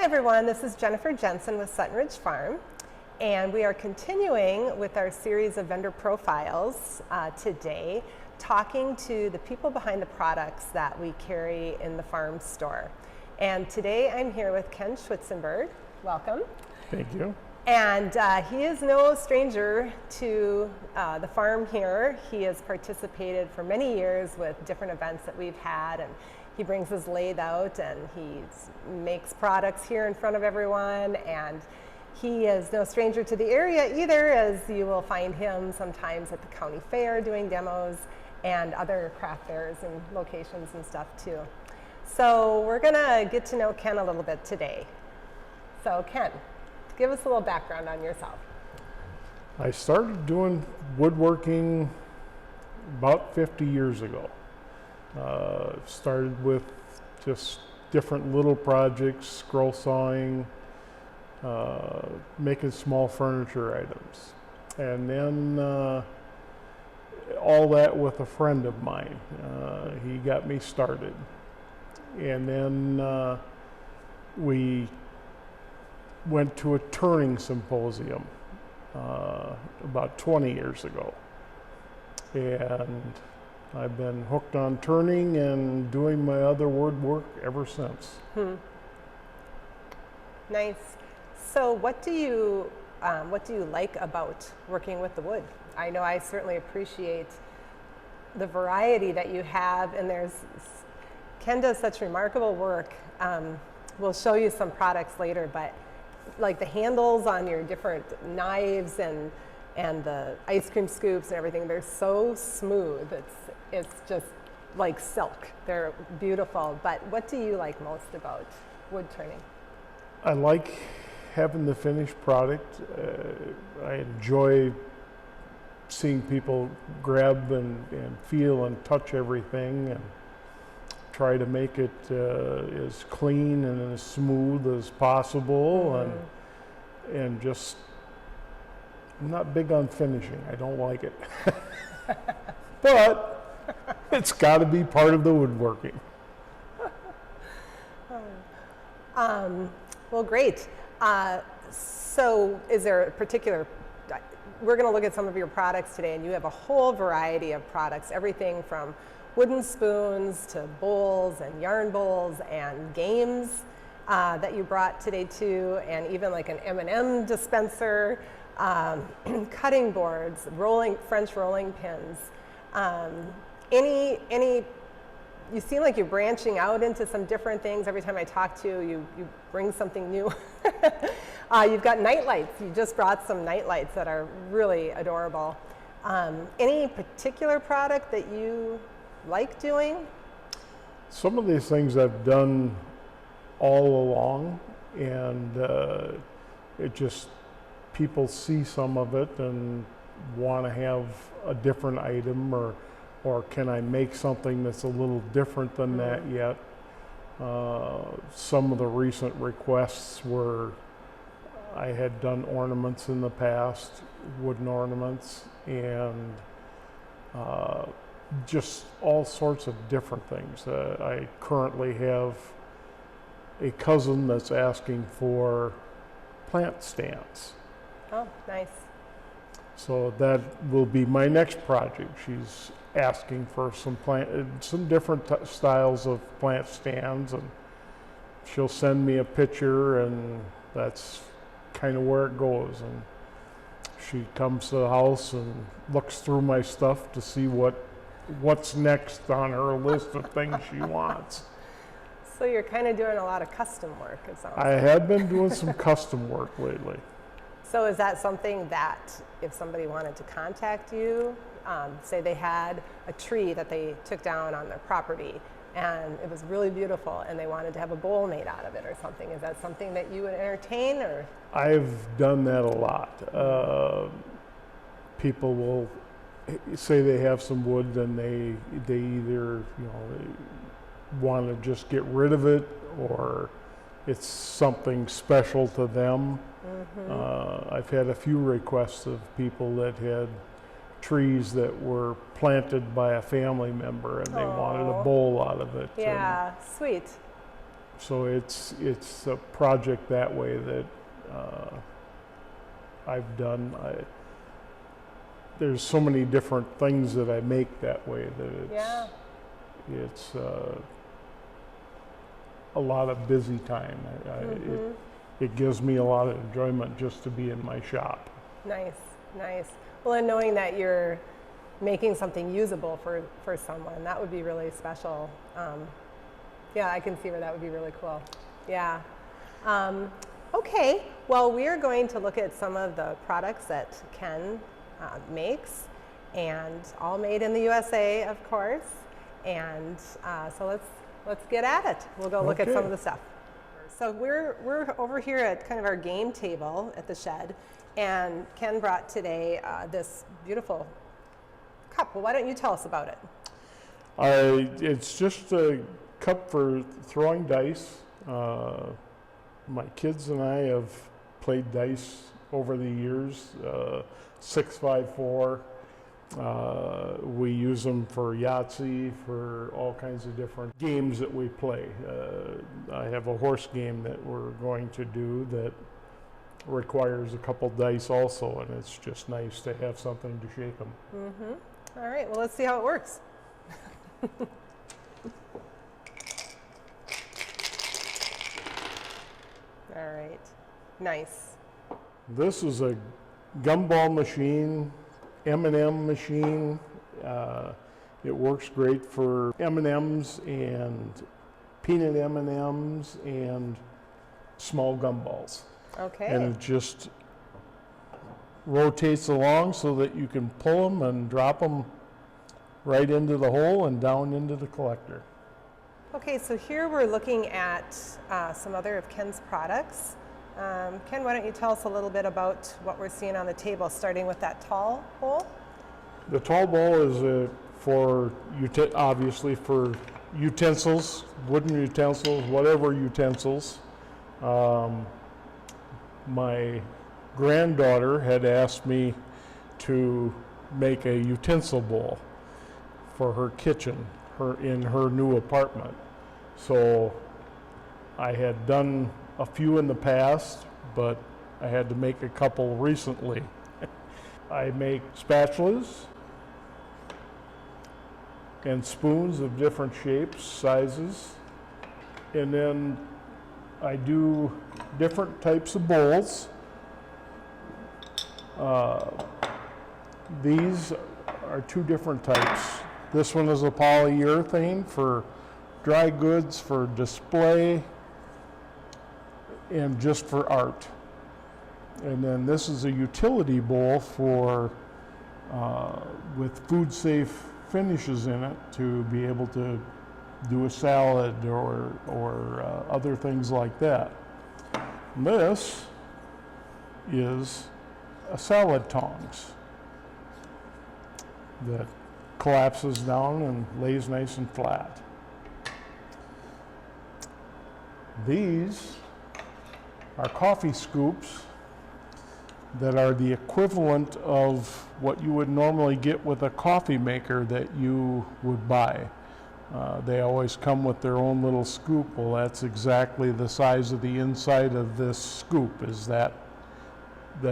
everyone, this is Jennifer Jensen with Sutton Ridge Farm, and we are continuing with our series of vendor profiles today, talking to the people behind the products that we carry in the farm store. And today I'm here with Ken Schwitzenberg. Welcome. Thank you. And he is no stranger to the farm here. He has participated for many years with different events that we've had, and he brings his lathe out and he makes products here in front of everyone, and he is no stranger to the area either, as you will find him sometimes at the county fair doing demos and other craft fairs and locations and stuff too. So we're gonna get to know Ken a little bit today. So Ken, give us a little background on yourself. I started doing woodworking about 50 years ago. Started with just different little projects, scroll sawing, making small furniture items. And then all that with a friend of mine. He got me started. And then we went to a turning symposium about 20 years ago. And I've been hooked on turning and doing my other woodwork ever since. Nice. So what do you like about working with the wood? I know I certainly appreciate the variety that you have, and Ken does such remarkable work. We'll show you some products later, but like the handles on your different knives and the ice cream scoops and everything, they're so smooth. It's just like silk. They're beautiful. But what do you like most about wood turning? I like having the finished product. I enjoy seeing people grab and feel and touch everything and try to make it as clean and as smooth as possible. And just, I'm not big on finishing. I don't like it. But it's got to be part of the woodworking. Well, great. So is there a particular, we're going to look at some of your products today, and you have a whole variety of products, everything from wooden spoons to bowls and yarn bowls and games that you brought today too, and even like an M&M dispenser, cutting boards, French rolling pins. You seem like you're branching out into some different things. Every time I talk to you, you bring something new. You've got night lights. You just brought some night lights that are really adorable. Any particular product that you like doing? Some of these things I've done all along, and it just, people see some of it and want to have a different item, or can I make something that's a little different than that yet? Some of the recent requests were, I had done ornaments in the past, wooden ornaments, and just all sorts of different things. I currently have a cousin that's asking for plant stands. Oh, nice. So that will be my next project. She's asking for some different styles of plant stands, and she'll send me a picture, and that's kind of where it goes. And she comes to the house and looks through my stuff to see what's next on her list of things she wants. So you're kind of doing a lot of custom work, it sounds like. I have been doing some custom work lately. So is that something that if somebody wanted to contact you, say they had a tree that they took down on their property and it was really beautiful and they wanted to have a bowl made out of it or something, is that something that you would entertain? Or? I've done that a lot. People will say they have some wood and they either want to just get rid of it, or it's something special to them. I've had a few requests of people that had trees that were planted by a family member and they wanted a bowl out of it. Yeah, sweet. So it's a project that way that I've done. There's so many different things that I make that way that it's a lot of busy time. It gives me a lot of enjoyment just to be in my shop. Nice, nice. Well, and knowing that you're making something usable for someone, that would be really special. Yeah, I can see where that would be really cool. Yeah. Okay, well, we are going to look at some of the products that Ken makes, and all made in the USA, of course. And so let's get at it. We'll go look at some of the stuff. So we're over here at kind of our game table at the shed, and Ken brought today this beautiful cup. Well, why don't you tell us about it? It's just a cup for throwing dice. My kids and I have played dice over the years, 6-5-4. We use them for Yahtzee, for all kinds of different games that we play. I have a horse game that we're going to do that requires a couple dice also, and it's just nice to have something to shake them. Mm-hmm. All right, well, let's see how it works. All right, nice. This is a gumball machine, M&M machine. It works great for M&Ms and peanut M&Ms and small gumballs. Okay. And it just rotates along so that you can pull them and drop them right into the hole and down into the collector. Okay, so here we're looking at some other of Ken's products. Ken, why don't you tell us a little bit about what we're seeing on the table, starting with that tall bowl? The tall bowl is obviously for utensils, wooden utensils, whatever utensils. My granddaughter had asked me to make a utensil bowl for her kitchen in her new apartment. So I had done a few in the past, but I had to make a couple recently. I make spatulas and spoons of different shapes, sizes, and then I do different types of bowls. These are two different types. This one is a polyurethane for dry goods, for display, and just for art. And then this is a utility bowl for with food safe finishes in it to be able to do a salad or other things like that. And this is a salad tongs that collapses down and lays nice and flat. These are coffee scoops that are the equivalent of what you would normally get with a coffee maker that you would buy. They always come with their own little scoop. Well, that's exactly the size of the inside of this scoop, is that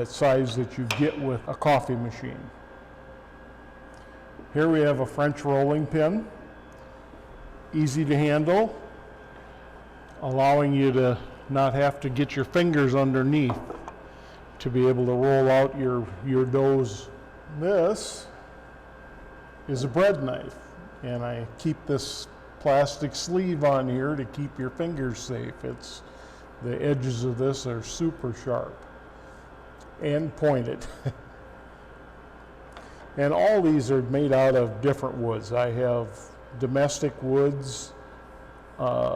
size that you get with a coffee machine. Here we have a French rolling pin, easy to handle, allowing you to not have to get your fingers underneath to be able to roll out your doughs. This is a bread knife, and I keep this plastic sleeve on here to keep your fingers safe. The edges of this are super sharp and pointed. And all these are made out of different woods. I have domestic woods,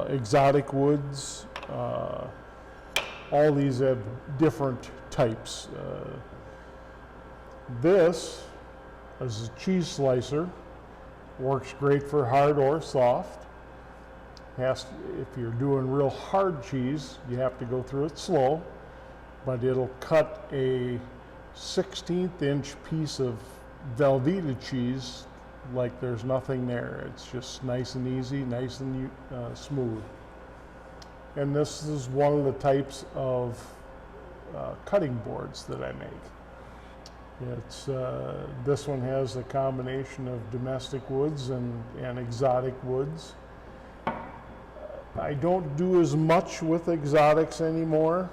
exotic woods. All these have different types. This is a cheese slicer. Works great for hard or soft. If you're doing real hard cheese, you have to go through it slow, but it'll cut a 1/16 inch piece of Velveeta cheese like there's nothing there. It's just nice and easy, nice and smooth. And this is one of the types of cutting boards that I make. It's this one has a combination of domestic woods and exotic woods. I don't do as much with exotics anymore.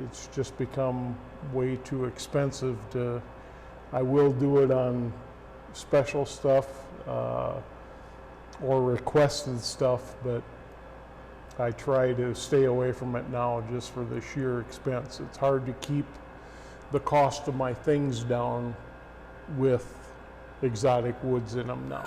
It's just become way too expensive to. I will do it on special stuff or requested stuff, but I try to stay away from it now just for the sheer expense. It's hard to keep the cost of my things down with exotic woods in them now.